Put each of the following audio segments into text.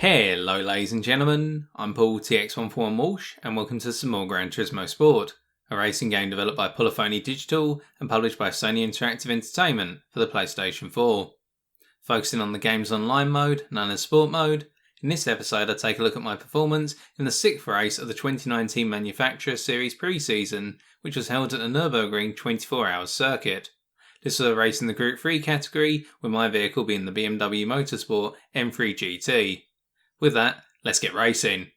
Hello ladies and gentlemen, I'm Paul TX141 Walsh and welcome to some more Gran Turismo Sport, a racing game developed by Polyphony Digital and published by Sony Interactive Entertainment for the PlayStation 4. Focusing on the game's online mode, known as Sport Mode, in this episode I take a look at my performance in the 6th race of the 2019 Manufacturer Series pre-season, which was held at the Nürburgring 24 Hours circuit. This was a race in the Group 3 category, with my vehicle being the BMW Motorsport M3 GT. With that, let's get racing.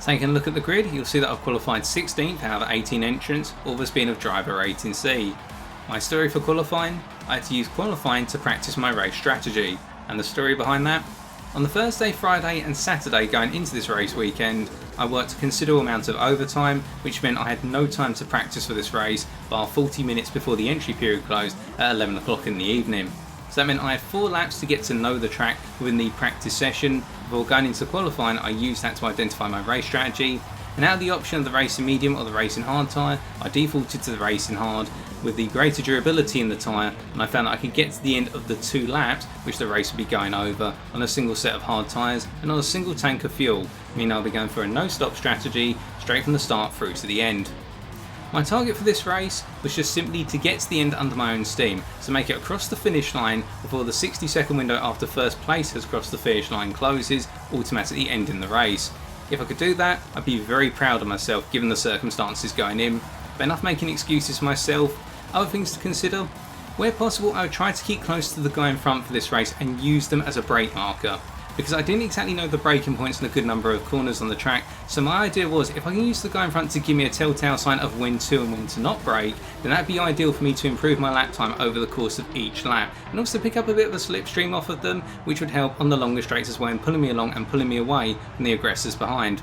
Taking a look at the grid, you'll see that I've qualified 16th out of 18 entrants, all this being of driver rating C. My story for qualifying: I had to use qualifying to practice my race strategy, and the story behind that? On the Thursday, Friday and Saturday going into this race weekend, I worked a considerable amount of overtime, which meant I had no time to practice for this race, bar 40 minutes before the entry period closed at 11 o'clock in the evening. So that meant I had 4 laps to get to know the track within the practice session. Before going into qualifying, I used that to identify my race strategy, and out of the option of the racing medium or the racing hard tyre, I defaulted to the racing hard with the greater durability in the tyre, and I found that I could get to the end of the 2 laps which the race would be going over on a single set of hard tyres and on a single tank of fuel, meaning I'll be going for a no-stop strategy straight from the start through to the end. My target for this race was just simply to get to the end under my own steam, so make it across the finish line before the 60-second window after first place has crossed the finish line closes, automatically ending the race. If I could do that, I'd be very proud of myself given the circumstances going in, but enough making excuses for myself. Other things to consider: where possible I would try to keep close to the guy in front for this race and use them as a brake marker, because I didn't exactly know the braking points in a good number of corners on the track, so my idea was if I can use the guy in front to give me a telltale sign of when to and when to not brake, then that'd be ideal for me to improve my lap time over the course of each lap, and also pick up a bit of a slipstream off of them, which would help on the longer straights as well in pulling me along and pulling me away from the aggressors behind.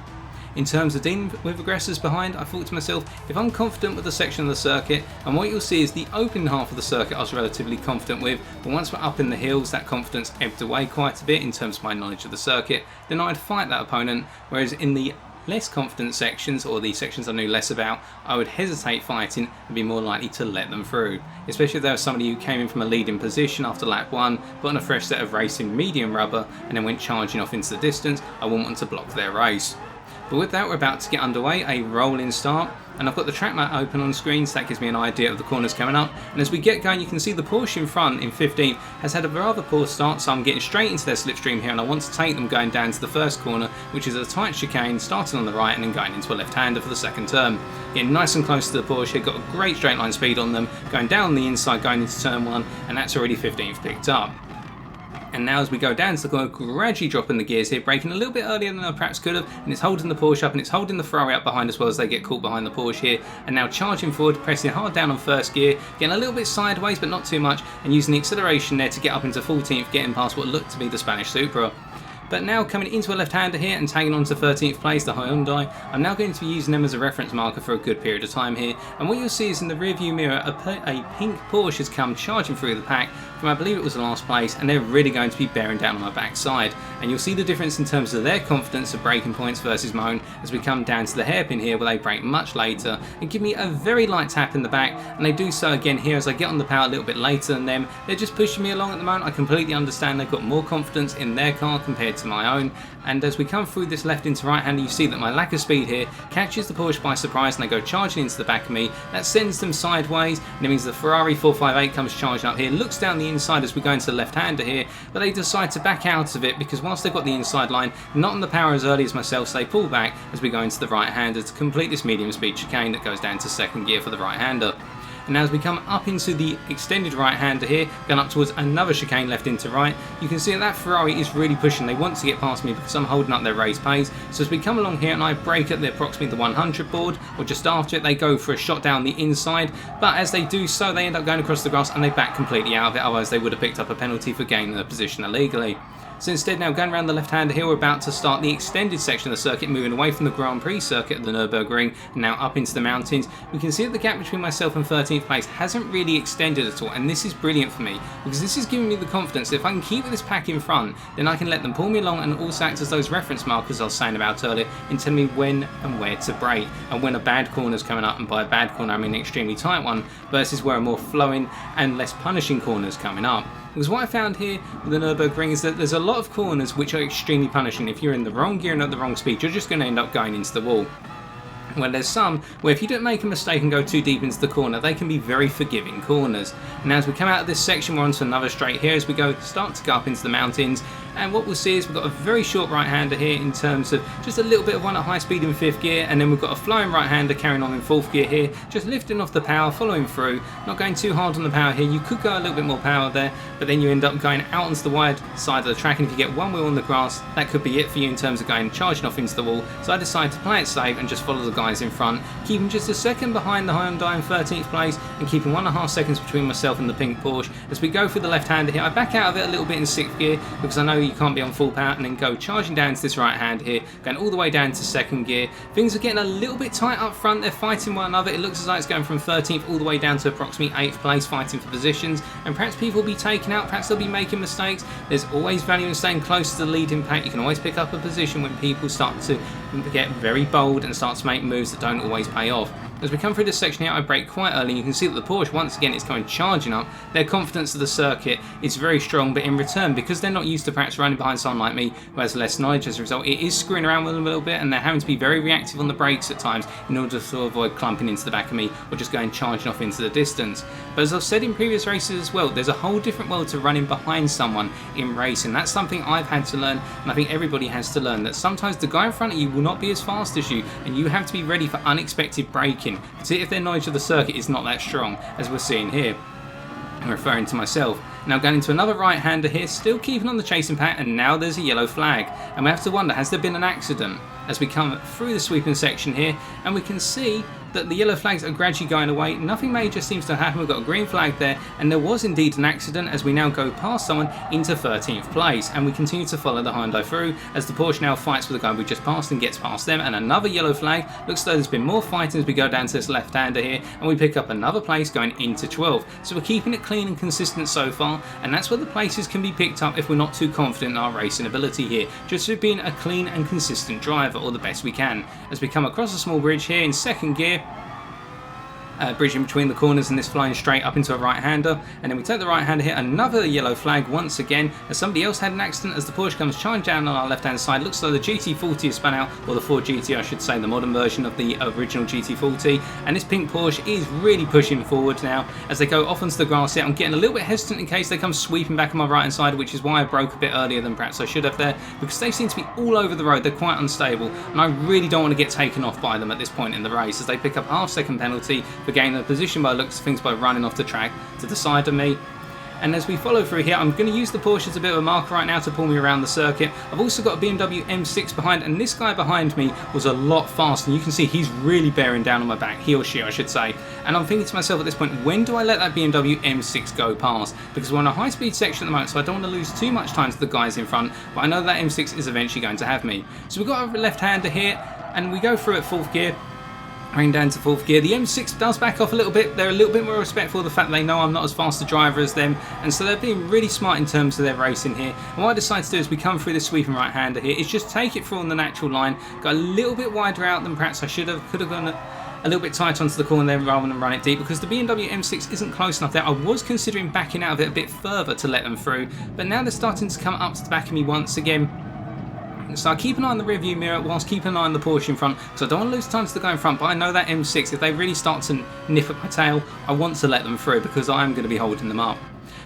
In terms of dealing with aggressors behind, I thought to myself, if I'm confident with the section of the circuit, and what you'll see is the opening half of the circuit I was relatively confident with, but once we're up in the hills that confidence ebbed away quite a bit in terms of my knowledge of the circuit, then I'd fight that opponent, whereas in the less confident sections, or the sections I knew less about, I would hesitate fighting and be more likely to let them through, especially if there was somebody who came in from a leading position after lap 1, put on a fresh set of racing medium rubber and then went charging off into the distance. I wouldn't want to block their race. But with that, we're about to get underway, a rolling start, and I've got the track map open on screen, so that gives me an idea of the corners coming up. And as we get going, you can see the Porsche in front in 15th has had a rather poor start, so I'm getting straight into their slipstream here, and I want to take them going down to the first corner, which is a tight chicane, starting on the right and then going into a left-hander for the second turn. Getting nice and close to the Porsche here, got a great straight line speed on them, going down the inside, going into turn 1, and that's already 15th picked up. And now as we go down, so I'm gradually dropping the gears here, braking a little bit earlier than I perhaps could have, and it's holding the Porsche up and it's holding the Ferrari up behind as well as they get caught behind the Porsche here, and now charging forward, pressing hard down on first gear, getting a little bit sideways but not too much, and using the acceleration there to get up into 14th, getting past what looked to be the Spanish Supra. But now coming into a left-hander here and tagging on to 13th place, the Hyundai, I'm now going to be using them as a reference marker for a good period of time here, and what you'll see is in the rear view mirror a pink Porsche has come charging through the pack from, I believe it was the last place, and they're really going to be bearing down on my backside, and you'll see the difference in terms of their confidence of braking points versus mine as we come down to the hairpin here where they brake much later and give me a very light tap in the back, and they do so again here as I get on the power a little bit later than them. They're just pushing me along at the moment. I completely understand they've got more confidence in their car compared to my own, and as we come through this left into right hander, you see that my lack of speed here catches the Porsche by surprise and they go charging into the back of me. That sends them sideways, and it means the Ferrari 458 comes charging up here, looks down the inside as we go into the left-hander here, but they decide to back out of it because whilst they've got the inside line, not on the power as early as myself, so they pull back as we go into the right-hander to complete this medium speed chicane that goes down to second gear for the right-hander. And now as we come up into the extended right-hander here, going up towards another chicane left into right, you can see that Ferrari is really pushing. They want to get past me because I'm holding up their race pace. So as we come along here and I brake at approximately the 100 board, or just after it, they go for a shot down the inside, but as they do so, they end up going across the grass and they back completely out of it, otherwise they would have picked up a penalty for gaining the position illegally. So instead, now going around the left-hander here, we're about to start the extended section of the circuit, moving away from the Grand Prix circuit at the Nürburgring, and now up into the mountains. We can see that the gap between myself and 13th place hasn't really extended at all, and this is brilliant for me, because this is giving me the confidence that if I can keep this pack in front, then I can let them pull me along and also act as those reference markers I was saying about earlier, in telling me when and where to brake, and when a bad corner is coming up, and by a bad corner I mean an extremely tight one, versus where a more flowing and less punishing corner is coming up. Because what I found here with the Nürburgring is that there's a lot of corners which are extremely punishing. If you're in the wrong gear and at the wrong speed, you're just going to end up going into the wall. Well, there's some where if you don't make a mistake and go too deep into the corner, they can be very forgiving corners. Now as we come out of this section, we're onto another straight here as we start to go up into the mountains, and what we'll see is we've got a very short right-hander here in terms of just a little bit of one at high speed in 5th gear, and then we've got a flowing right-hander carrying on in 4th gear here, just lifting off the power, following through, not going too hard on the power here. You could go a little bit more power there, but then you end up going out onto the wide side of the track, and if you get one wheel on the grass, that could be it for you in terms of going charging off into the wall. So I decided to play it safe and just follow the guys in front, keeping just a second behind the Hyundai in 13th place, and keeping 1.5 seconds between myself and the pink Porsche. As we go through the left-hander here, I back out of it a little bit in 6th gear, because I know you can't be on full power, and then go charging down to this right hand here, going all the way down to 2nd gear. Things are getting a little bit tight up front, they're fighting one another. It looks as though it's going from 13th all the way down to approximately 8th place, fighting for positions, and perhaps people will be taken out, perhaps they'll be making mistakes. There's always value in staying close to the leading pack. You can always pick up a position when people start to get very bold and start to make moves that don't always pay off. As we come through this section here, I brake quite early. You can see that the Porsche, once again, is coming charging up. Their confidence of the circuit is very strong, but in return, because they're not used to perhaps running behind someone like me who has less knowledge as a result, it is screwing around with them a little bit, and they're having to be very reactive on the brakes at times in order to avoid clumping into the back of me or just going charging off into the distance. But as I've said in previous races as well, there's a whole different world to running behind someone in racing. That's something I've had to learn, and I think everybody has to learn, that sometimes the guy in front of you will not be as fast as you, and you have to be ready for unexpected braking, particularly if their knowledge of the circuit is not that strong, as we're seeing here. I'm referring to myself. Now going into another right-hander here, still keeping on the chasing pack, and now there's a yellow flag. And we have to wonder, has there been an accident? As we come through the sweeping section here, and we can see that the yellow flags are gradually going away. Nothing major seems to happen. We've got a green flag there, and there was indeed an accident as we now go past someone into 13th place, and we continue to follow the Hyundai through as the Porsche now fights with the guy we just passed and gets past them, and another yellow flag. Looks as though there's been more fighting as we go down to this left-hander here, and we pick up another place going into 12th. So we're keeping it clean and consistent so far, and that's where the places can be picked up if we're not too confident in our racing ability here, just with being a clean and consistent driver, or the best we can. As we come across a small bridge here in 2nd gear, bridge in between the corners, and this flying straight up into a right-hander, and then we take the right-hander here, another yellow flag once again as somebody else had an accident as the Porsche comes charging down on our left-hand side. Looks like the GT40 has spun out, or the Ford GT I should say, the modern version of the original GT40, and this pink Porsche is really pushing forward now as they go off onto the grass here. I'm getting a little bit hesitant in case they come sweeping back on my right-hand side, which is why I broke a bit earlier than perhaps I should have there, because they seem to be all over the road. They're quite unstable, and I really don't want to get taken off by them at this point in the race, as they pick up half-second penalty for gaining the position by the looks of things by running off the track to the side of me. And as we follow through here, I'm going to use the Porsche as a bit of a marker right now to pull me around the circuit. I've also got a BMW M6 behind, and this guy behind me was a lot faster, and you can see he's really bearing down on my back, he or she I should say. And I'm thinking to myself at this point, when do I let that BMW M6 go past? Because we're on a high speed section at the moment, so I don't want to lose too much time to the guys in front, but I know that M6 is eventually going to have me. So we've got a left-hander here, and we go through at 4th gear. Going down to 4th gear. The M6 does back off a little bit. They're a little bit more respectful of the fact that they know I'm not as fast a driver as them, and so they're being really smart in terms of their racing here. And what I decided to do as we come through the sweeping right-hander here is just take it through on the natural line. Got a little bit wider out than perhaps I should have. Could have gone a little bit tight onto the corner there rather than run it deep, because the BMW M6 isn't close enough there. I was considering backing out of it a bit further to let them through, but now they're starting to come up to the back of me once again. So I keep an eye on the rearview mirror whilst keeping an eye on the Porsche in front, because I don't want to lose time to the guy in front, but I know that M6, if they really start to nip at my tail, I want to let them through because I am going to be holding them up.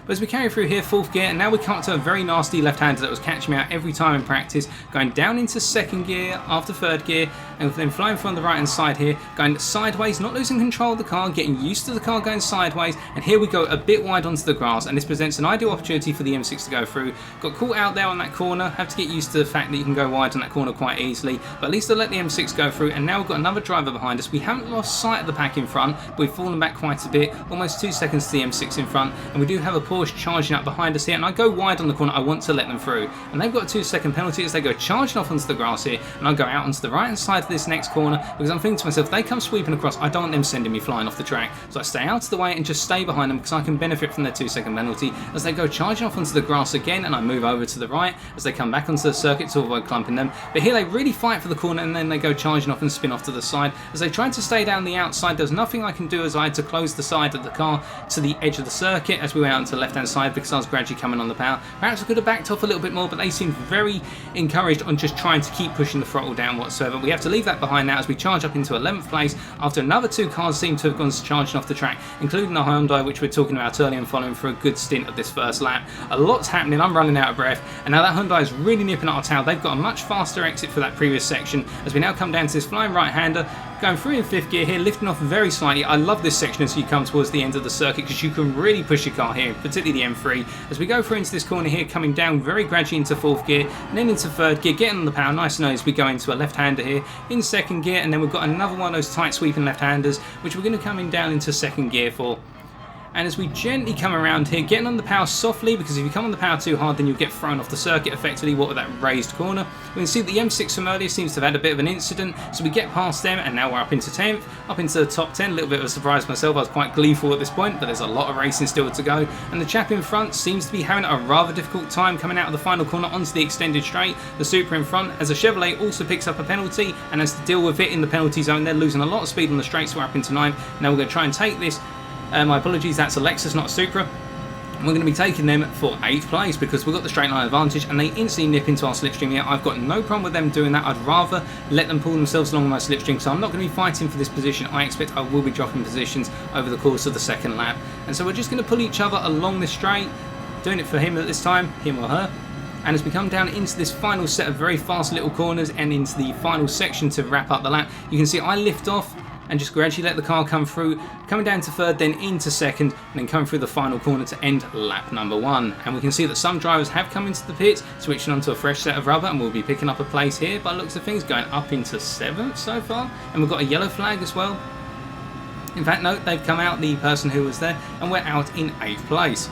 But as we carry through here, 4th gear, and now we come up to a very nasty left-hander that was catching me out every time in practice, going down into 2nd gear after 3rd gear, and then flying from the right hand side here, going sideways, not losing control of the car, getting used to the car going sideways, and here we go a bit wide onto the grass, and this presents an ideal opportunity for the M6 to go through. Got caught out there on that corner, have to get used to the fact that you can go wide on that corner quite easily, but at least I let the M6 go through, and now we've got another driver behind us. We haven't lost sight of the pack in front, but we've fallen back quite a bit, almost 2 seconds to the M6 in front, and we do have a Porsche charging up behind us here, and I go wide on the corner, I want to let them through, and they've got a 2-second penalty as they go charging off onto the grass here, and I go out onto the right hand side of this next corner, because I'm thinking to myself, if they come sweeping across, I don't want them sending me flying off the track, so I stay out of the way and just stay behind them because I can benefit from their 2-second penalty as they go charging off onto the grass again, and I move over to the right as they come back onto the circuit to avoid clumping them, but here they really fight for the corner and then they go charging off and spin off to the side as they try to stay down the outside. There's nothing I can do as I had to close the side of the car to the edge of the circuit as we went out to the left hand side because I was gradually coming on the power. Perhaps I could have backed off a little bit more, but they seemed very encouraged on just trying to keep pushing the throttle down whatsoever. We have to leave that behind now as we charge up into 11th place after another 2 cars seem to have gone charging off the track, including the Hyundai, which we're talking about earlier, and following for a good stint of this first lap. A lot's happening, I'm running out of breath, and now that Hyundai is really nipping at our tail. They've got a much faster exit for that previous section as we now come down to this flying right-hander, going through in 5th gear here, lifting off very slightly. I love this section as you come towards the end of the circuit because you can really push your car here, particularly the M3. As we go through into this corner here, coming down very gradually into 4th gear, and then into 3rd gear, getting on the power nice and early as we go into a left-hander here in 2nd gear, and then we've got another one of those tight sweeping left-handers, which we're going to come in down into 2nd gear for. And as we gently come around here, getting on the power softly, because if you come on the power too hard then you'll get thrown off the circuit effectively, what with that raised corner. We can see that the M6 from earlier seems to have had a bit of an incident, so we get past them and now we're up into 10th, up into the top 10, a little bit of a surprise myself. I was quite gleeful at this point, but there's a lot of racing still to go, and the chap in front seems to be having a rather difficult time coming out of the final corner onto the extended straight. The Supra in front, as a Chevrolet also picks up a penalty and has to deal with it in the penalty zone. They're losing a lot of speed on the straight, so we're up into 9th. Now we're going to try and take this. My apologies, that's a Lexus, not a Supra. And we're going to be taking them for 8th place because we've got the straight line advantage and they instantly nip into our slipstream here. I've got no problem with them doing that. I'd rather let them pull themselves along my slipstream, so I'm not going to be fighting for this position. I expect I will be dropping positions over the course of the 2nd lap. And so we're just going to pull each other along this straight, doing it for him at this time, him or her. And as we come down into this final set of very fast little corners and into the final section to wrap up the lap, you can see I lift off and just gradually let the car come through, coming down to 3rd, then into 2nd, and then come through the final corner to end lap number 1. And we can see that some drivers have come into the pits, switching onto a fresh set of rubber, and we'll be picking up a place here by the looks of things, going up into 7th so far. And we've got a yellow flag as well. In fact, no, they've come out, the person who was there, and we're out in 8th place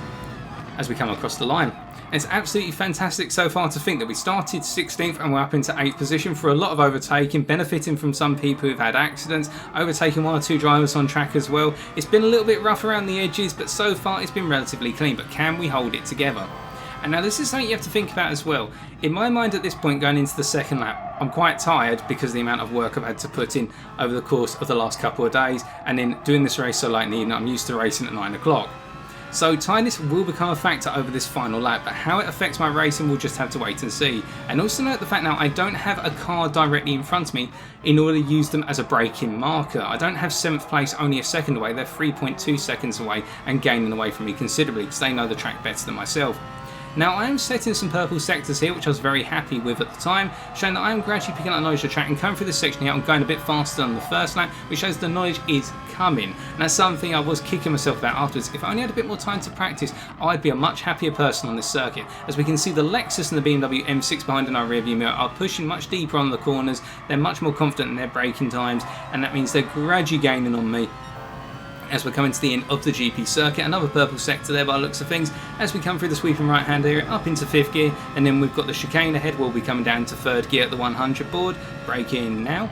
as we come across the line. It's absolutely fantastic so far to think that we started 16th and we're up into 8th position for a lot of overtaking, benefiting from some people who've had accidents, overtaking 1 or 2 drivers on track as well. It's been a little bit rough around the edges, but so far it's been relatively clean, but can we hold it together? And now this is something you have to think about as well. In my mind at this point going into the 2nd lap, I'm quite tired because of the amount of work I've had to put in over the course of the last couple of days, and then doing this race so late in the evening. I'm used to racing at 9 o'clock. So tiredness will become a factor over this final lap, but how it affects my racing we'll just have to wait and see. And also note the fact now I don't have a car directly in front of me in order to use them as a braking marker. I don't have 7th place only a second away, they're 3.2 seconds away and gaining away from me considerably because they know the track better than myself. Now I am setting some purple sectors here, which I was very happy with at the time, showing that I am gradually picking up knowledge of the track and coming through this section here. I'm going a bit faster than the first lap, which shows the knowledge is coming. And that's something I was kicking myself about afterwards. If I only had a bit more time to practice, I'd be a much happier person on this circuit. As we can see, the Lexus and the BMW M6 behind in our rearview mirror are pushing much deeper on the corners. They're much more confident in their braking times, and that means they're gradually gaining on me as we're coming to the end of the GP circuit. Another purple sector there by the looks of things as we come through the sweeping right hand area up into 5th gear, and then we've got the chicane ahead. We'll be coming down to 3rd gear at the 100 board, brake in now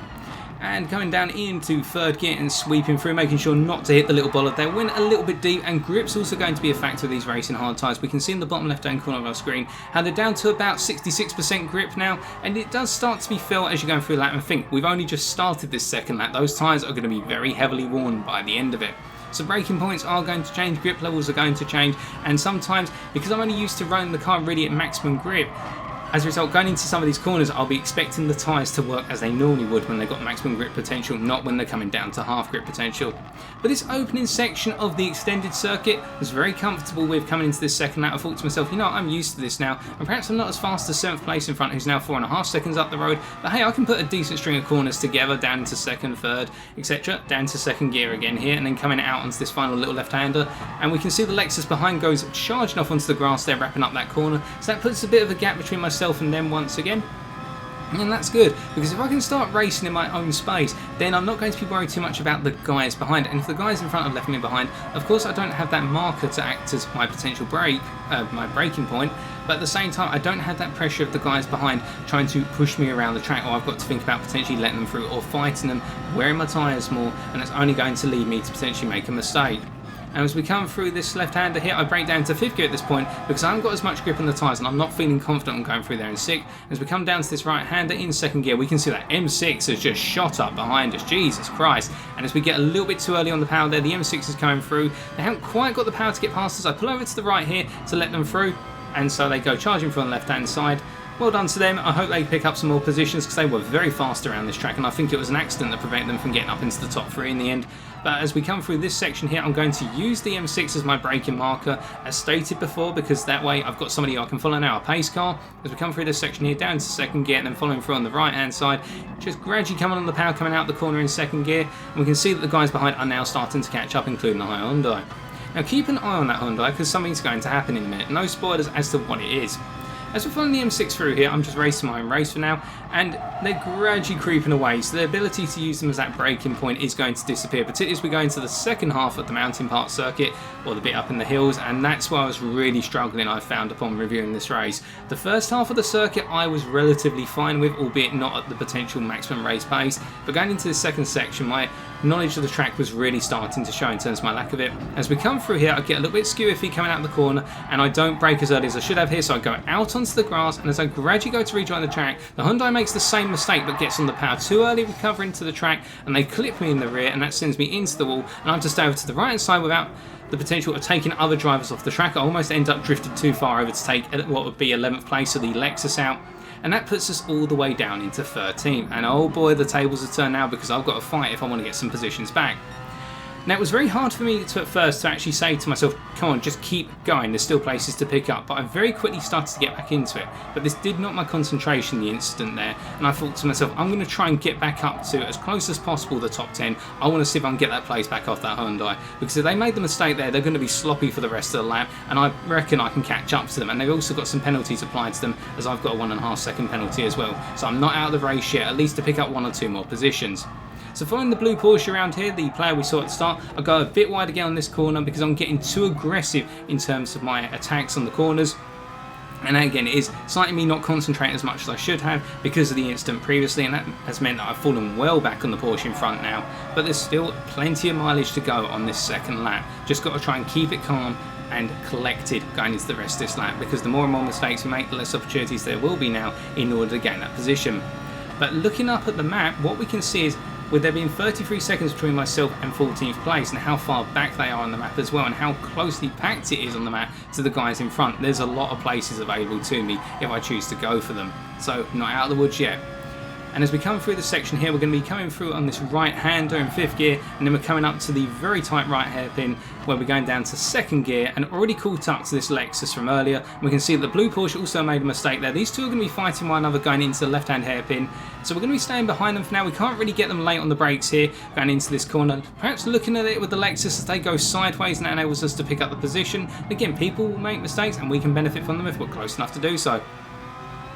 and coming down into 3rd gear and sweeping through, making sure not to hit the little bollard there. Went a little bit deep, and grip's also going to be a factor of these racing hard tyres. We can see in the bottom left hand corner of our screen how they're down to about 66% grip now, and it does start to be felt as you're going through the lap. And think, we've only just started this 2nd lap. Those tyres are going to be very heavily worn by the end of it. So braking points are going to change, grip levels are going to change, and sometimes, because I'm only used to running the car really at maximum grip, As a result, going into some of these corners, I'll be expecting the tyres to work as they normally would when they've got maximum grip potential, not when they're coming down to half grip potential. But this opening section of the extended circuit was very comfortable with coming into this second lap. I thought to myself, you know, I'm used to this now, and perhaps I'm not as fast as 7th place in front, who's now 4.5 seconds up the road, but hey, I can put a decent string of corners together, down into 2nd, 3rd, etc., down to 2nd gear again here, and then coming out onto this final little left-hander, and we can see the Lexus behind goes charging off onto the grass there, wrapping up that corner, so that puts a bit of a gap between myself and them once again. And that's good, because if I can start racing in my own space, then I'm not going to be worried too much about the guys behind. And if the guys in front have left me behind, of course I don't have that marker to act as my potential brake, my braking point, but at the same time I don't have that pressure of the guys behind trying to push me around the track, or I've got to think about potentially letting them through or fighting them, wearing my tyres more, and it's only going to lead me to potentially make a mistake. And as we come through this left-hander here, I break down to 5th gear at this point because I haven't got as much grip on the tyres and I'm not feeling confident on going through there in 6th. As we come down to this right-hander in 2nd gear, we can see that M6 has just shot up behind us, Jesus Christ. And as we get a little bit too early on the power there, the M6 is coming through. They haven't quite got the power to get past us. I pull over to the right here to let them through, and so they go charging from the left-hand side. Well done to them. I hope they pick up some more positions because they were very fast around this track, and I think it was an accident that prevented them from getting up into the top 3 in the end. But as we come through this section here, I'm going to use the M6 as my braking marker, as stated before, because that way I've got somebody I can follow now, a pace car. As we come through this section here, down to 2nd gear, and then following through on the right-hand side, just gradually coming on the power, coming out the corner in 2nd gear, and we can see that the guys behind are now starting to catch up, including the Hyundai. Now keep an eye on that Hyundai, because something's going to happen in a minute. No spoilers as to what it is. As we're following the M6 through here, I'm just racing my own race for now, and they're gradually creeping away, so the ability to use them as that braking point is going to disappear, particularly as we go into the second half of the mountain part circuit, or the bit up in the hills, and that's where I was really struggling, I found, upon reviewing this race. The first half of the circuit I was relatively fine with, albeit not at the potential maximum race pace, but going into the second section, my knowledge of the track was really starting to show in terms of my lack of it. As we come through here, I get a little bit skew-iffy coming out of the corner, and I don't brake as early as I should have here, so I go out onto the grass, and as I gradually go to rejoin the track, the Hyundai makes the same mistake but gets on the power too early, recovering to the track, and they clip me in the rear, and that sends me into the wall, and I have to stay over to the right hand side without the potential of taking other drivers off the track. I almost end up drifted too far over to take what would be 11th place of the Lexus out, and that puts us all the way down into 13th, and oh boy, the tables are turned now because I've got to fight if I want to get some positions back. Now, it was very hard for me at first to actually say to myself, come on, just keep going, there's still places to pick up, but I very quickly started to get back into it. But this did knock my concentration the instant there, and I thought to myself, I'm going to try and get back up to as close as possible the top 10. I want to see if I can get that place back off that Hyundai, because if they made the mistake there, they're going to be sloppy for the rest of the lap, and I reckon I can catch up to them. And they've also got some penalties applied to them, as I've got a 1.5 second penalty as well. So I'm not out of the race yet, at least to pick up 1 or 2 more positions. So following the blue Porsche around here, the player we saw at the start, I go a bit wide again on this corner because I'm getting too aggressive in terms of my attacks on the corners. And again, it is slightly me not concentrating as much as I should have because of the incident previously, and that has meant that I've fallen well back on the Porsche in front now. But there's still plenty of mileage to go on this second lap. Just got to try and keep it calm and collected going into the rest of this lap, because the more and more mistakes we make, the less opportunities there will be now in order to gain that position. But looking up at the map, what we can see is, with there being 33 seconds between myself and 14th place, and how far back they are on the map as well, and how closely packed it is on the map to the guys in front, there's a lot of places available to me if I choose to go for them. So not out of the woods yet. And as we come through this section here, we're going to be coming through on this right-hander in 5th gear, and then we're coming up to the very tight right hairpin where we're going down to 2nd gear, and already caught up to this Lexus from earlier. And we can see that the blue Porsche also made a mistake there. These two are going to be fighting one another going into the left-hand hairpin, so we're going to be staying behind them for now. We can't really get them late on the brakes here going into this corner. Perhaps looking at it with the Lexus as they go sideways, and that enables us to pick up the position. Again, people will make mistakes and we can benefit from them if we're close enough to do so.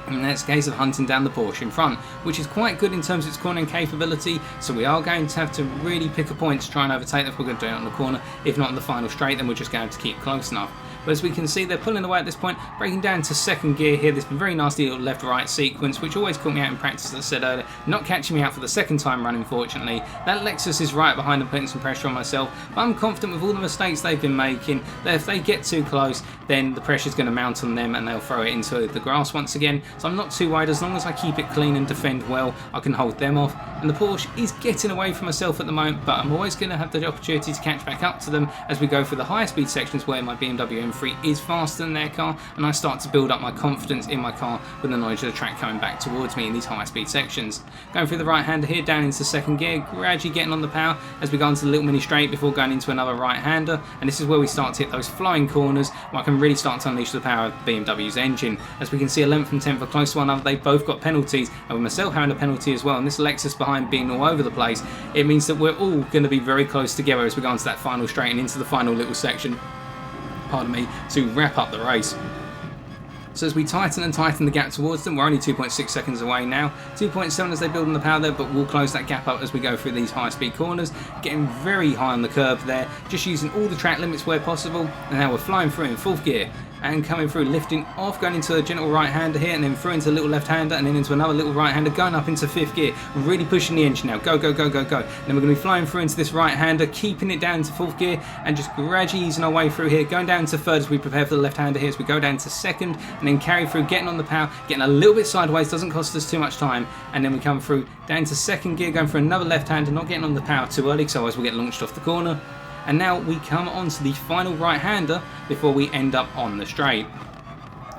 And that's a case of hunting down the Porsche in front, which is quite good in terms of its cornering capability, so we are going to have to really pick a point to try and overtake them if we're going to do it on the corner. If not on the final straight, then we're just going to have to keep close enough. But as we can see, they're pulling away at this point, breaking down to 2nd gear here, this very nasty little left-right sequence, which always caught me out in practice, as I said earlier, not catching me out for the second time running, fortunately. That Lexus is right behind them, putting some pressure on myself, but I'm confident with all the mistakes they've been making, that if they get too close, then the pressure's going to mount on them and they'll throw it into the grass once again. so I'm not too worried. As long as I keep it clean and defend well, I can hold them off. And the Porsche is getting away from myself at the moment, but I'm always going to have the opportunity to catch back up to them as we go through the higher speed sections where my BMW M3 is faster than their car, and I start to build up my confidence in my car with the knowledge of the track coming back towards me in these high speed sections. Going through the right hander here, down into second gear, gradually getting on the power as we go into the little mini straight before going into another right hander, and this is where we start to hit those flying corners where I can really start to unleash the power of BMW's engine. As we can see, 11th and 10th are close to one another. They've both got penalties, and with myself having a penalty as well, and this Lexus behind being all over the place, it means that we're all going to be very close together as we go into that final straight and into the final little section, pardon me, to wrap up the race. So as we tighten and tighten the gap towards them, we're only 2.6 seconds away now. 2.7 as they build on the power there, but we'll close that gap up as we go through these high speed corners, getting very high on the curve there, just using all the track limits where possible. And now we're flying through in 4th gear and coming through, lifting off, going into a gentle right hander here, and then through into a little left hander, and then into another little right hander, going up into 5th gear, really pushing the engine now, go, go, go, go, go. And then we're going to be flying through into this right hander, keeping it down to 4th gear, and just gradually easing our way through here, going down to 3rd as we prepare for the left hander here, as we go down to 2nd, and then carry through, getting on the power, getting a little bit sideways, doesn't cost us too much time, and then we come through down to 2nd gear, going for another left hander, not getting on the power too early, so otherwise we'll get launched off the corner. And now we come on to the final right hander before we end up on the straight.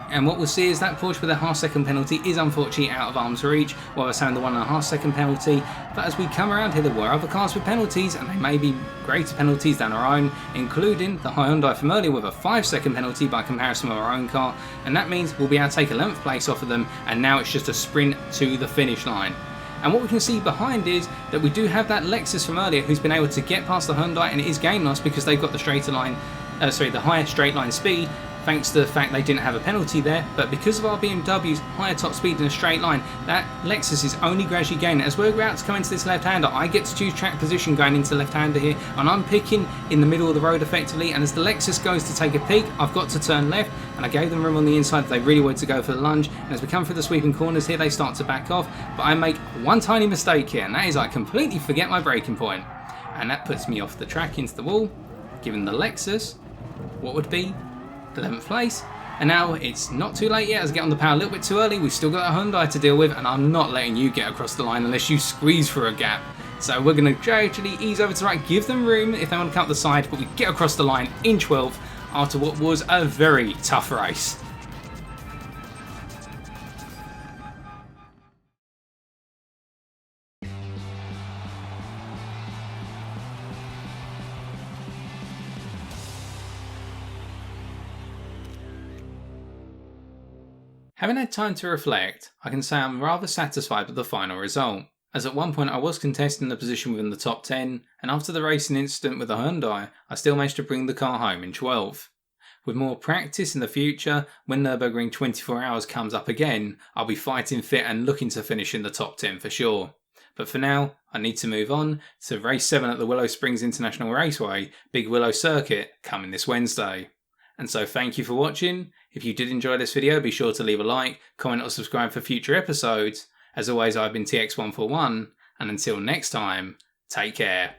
And what we'll see is that Porsche with a half-second penalty is unfortunately out of arm's reach, while we're saying the 1.5-second penalty. But as we come around here, there were other cars with penalties, and they may be greater penalties than our own, including the Hyundai from earlier with a 5-second penalty by comparison with our own car. And that means we'll be able to take 11th place off of them, and now it's just a sprint to the finish line. And what we can see behind is that we do have that Lexus from earlier who's been able to get past the Hyundai, and it is gaining us because they've got the the higher straight line speed, thanks to the fact they didn't have a penalty there. But because of our BMW's higher top speed in a straight line, that Lexus is only gradually gaining. As we're about to come into this left-hander, I get to choose track position going into left-hander here, and I'm picking in the middle of the road effectively, and as the Lexus goes to take a peek, I've got to turn left, and I gave them room on the inside that they really wanted to go for the lunge, and as we come through the sweeping corners here, they start to back off, but I make one tiny mistake here, and that is I completely forget my braking point, and that puts me off the track into the wall, giving the Lexus what would be 11th place. And now it's not too late yet as I get on the power a little bit too early. We've still got a Hyundai to deal with, and I'm not letting you get across the line unless you squeeze through a gap. So we're going to gradually ease over to the right, give them room if they want to come up the side, but we get across the line in 12th after what was a very tough race. Having had time to reflect, I can say I'm rather satisfied with the final result, as at one point I was contesting the position within the top 10, and after the racing incident with the Hyundai, I still managed to bring the car home in 12th. With more practice in the future, when Nürburgring 24 hours comes up again, I'll be fighting fit and looking to finish in the top 10 for sure. But for now, I need to move on to race 7 at the Willow Springs International Raceway, Big Willow Circuit, coming this Wednesday. And so thank you for watching. If you did enjoy this video, be sure to leave a like, comment or subscribe for future episodes. As always, I've been TX141, and until next time, take care.